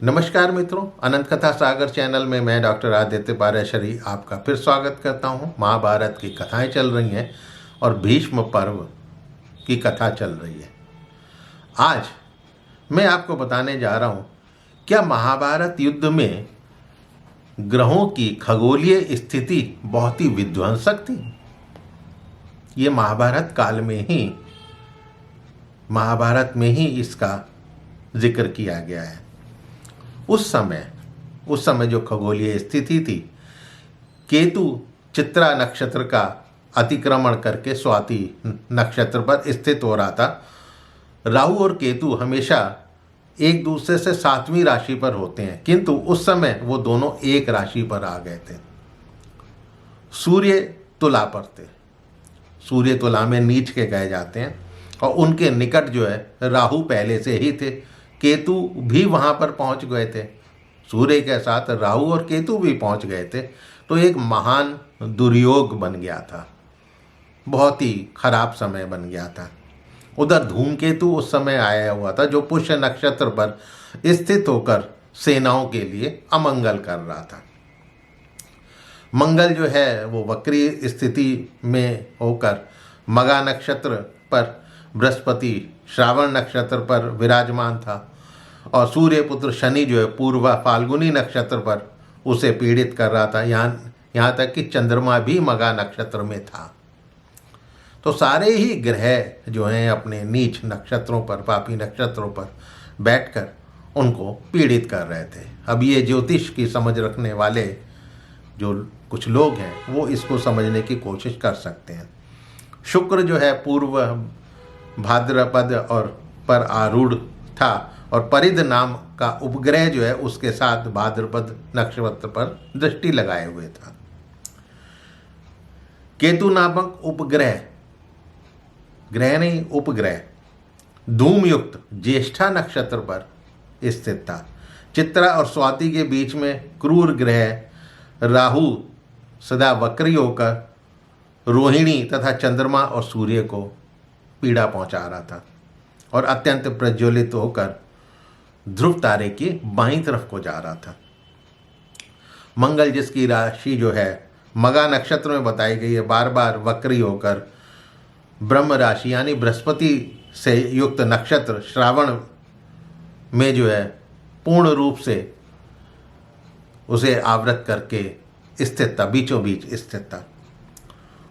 नमस्कार मित्रों, अनंत कथा सागर चैनल में मैं डॉक्टर आदित्य पाराशरी आपका फिर स्वागत करता हूं। महाभारत की कथाएं चल रही हैं और भीष्म पर्व की कथा चल रही है। आज मैं आपको बताने जा रहा हूं, क्या महाभारत युद्ध में ग्रहों की खगोलीय स्थिति बहुत ही विध्वंसक थी। ये महाभारत में ही इसका जिक्र किया गया है। उस समय जो खगोलीय स्थिति थी, केतु चित्रा नक्षत्र का अतिक्रमण करके स्वाति नक्षत्र पर स्थित हो रहा था। राहु और केतु हमेशा एक दूसरे से 7वीं राशि पर होते हैं, किंतु उस समय वो दोनों एक राशि पर आ गए थे। सूर्य तुला पर थे, सूर्य तुला में नीच के गए जाते हैं और उनके निकट जो है राहु पहले से ही थे, केतु भी वहाँ पर पहुँच गए थे, सूर्य के साथ राहु और केतु भी पहुँच गए थे। तो एक महान दुर्योग बन गया था, बहुत ही खराब समय बन गया था। उधर धूमकेतु उस समय आया हुआ था जो पुष्य नक्षत्र पर स्थित होकर सेनाओं के लिए अमंगल कर रहा था। मंगल जो है वो वक्री स्थिति में होकर मगा नक्षत्र पर, बृहस्पति श्रावण नक्षत्र पर विराजमान था और सूर्य पुत्र शनि जो है पूर्वा फाल्गुनी नक्षत्र पर उसे पीड़ित कर रहा था। यहाँ तक कि चंद्रमा भी मगा नक्षत्र में था। तो सारे ही ग्रह जो हैं अपने नीच नक्षत्रों पर, पापी नक्षत्रों पर बैठकर उनको पीड़ित कर रहे थे। अब ये ज्योतिष की समझ रखने वाले जो कुछ लोग हैं वो इसको समझने की कोशिश कर सकते हैं। शुक्र जो है पूर्व भाद्रपद और पर आरूढ़ था और परिध नाम का उपग्रह जो है उसके साथ भाद्रपद नक्षत्र पर दृष्टि लगाए हुए था। केतु नामक उपग्रह धूमयुक्त ज्येष्ठा नक्षत्र पर स्थित था। चित्रा और स्वाति के बीच में क्रूर ग्रह राहु सदा वक्री होकर रोहिणी तथा चंद्रमा और सूर्य को पीड़ा पहुंचा रहा था और अत्यंत प्रज्वलित होकर ध्रुव तारे की बाईं तरफ को जा रहा था। मंगल जिसकी राशि जो है मगा नक्षत्र में बताई गई है, बार बार वक्री होकर ब्रह्म राशि यानी बृहस्पति से युक्त नक्षत्र श्रावण में जो है पूर्ण रूप से उसे आवृत करके स्थित था, बीचों बीच स्थित था।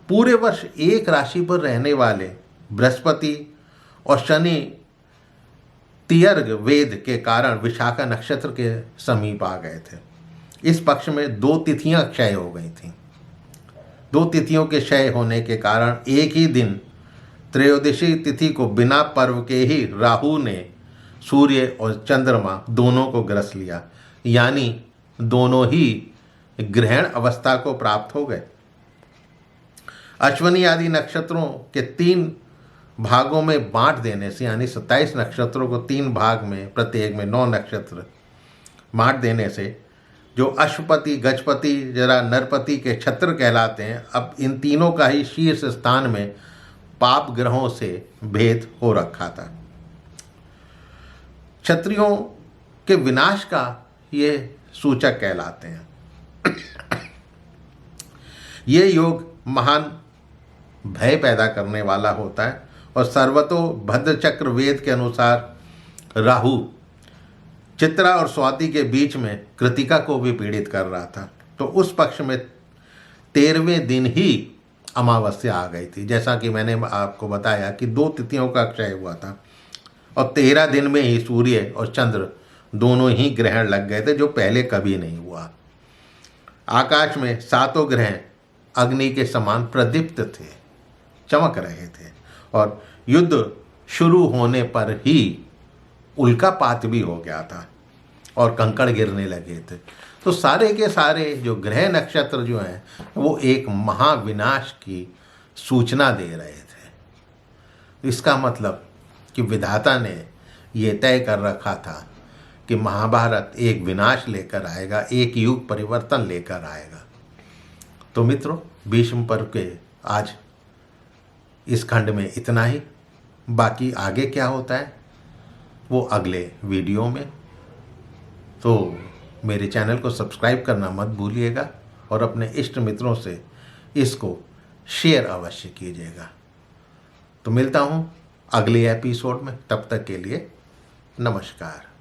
पूरे वर्ष एक राशि पर रहने वाले बृहस्पति और शनि तियर्ग वेद के कारण विशाखा नक्षत्र के समीप आ गए थे। इस पक्ष में 2 तिथियां क्षय हो गई थीं। 2 तिथियों के क्षय होने के कारण एक ही दिन त्रयोदशी तिथि को बिना पर्व के ही राहु ने सूर्य और चंद्रमा दोनों को ग्रस लिया, यानी दोनों ही ग्रहण अवस्था को प्राप्त हो गए। अश्वनी आदि नक्षत्रों के 3 भागों में बांट देने से, यानी 27 नक्षत्रों को 3 भाग में, प्रत्येक में 9 नक्षत्र बांट देने से जो अश्वपति, गजपति, जरा नरपति के छत्र कहलाते हैं, अब इन तीनों का ही शीर्ष स्थान में पाप ग्रहों से भेद हो रखा था। क्षत्रियों के विनाश का ये सूचक कहलाते हैं। ये योग महान भय पैदा करने वाला होता है और सर्वतो भद्र चक्र वेद के अनुसार राहु चित्रा और स्वाति के बीच में कृतिका को भी पीड़ित कर रहा था। तो उस पक्ष में 13वें दिन ही अमावस्या आ गई थी। जैसा कि मैंने आपको बताया कि 2 तिथियों का क्षय हुआ था और 13 दिन में ही सूर्य और चंद्र दोनों ही ग्रहण लग गए थे, जो पहले कभी नहीं हुआ। आकाश में 7 ग्रह अग्नि के समान प्रदीप्त थे, चमक रहे थे और युद्ध शुरू होने पर ही उल्कापात भी हो गया था और कंकड़ गिरने लगे थे। तो सारे के सारे जो ग्रह नक्षत्र जो हैं वो एक महाविनाश की सूचना दे रहे थे। इसका मतलब कि विधाता ने ये तय कर रखा था कि महाभारत एक विनाश लेकर आएगा, एक युग परिवर्तन लेकर आएगा। तो मित्रों, भीष्म पर्व के आज इस खंड में इतना ही। बाकी आगे क्या होता है वो अगले वीडियो में तो मेरे चैनल को सब्सक्राइब करना मत भूलिएगा और अपने इष्ट मित्रों से इसको शेयर अवश्य कीजिएगा। तो मिलता हूँ अगले एपिसोड में, तब तक के लिए नमस्कार।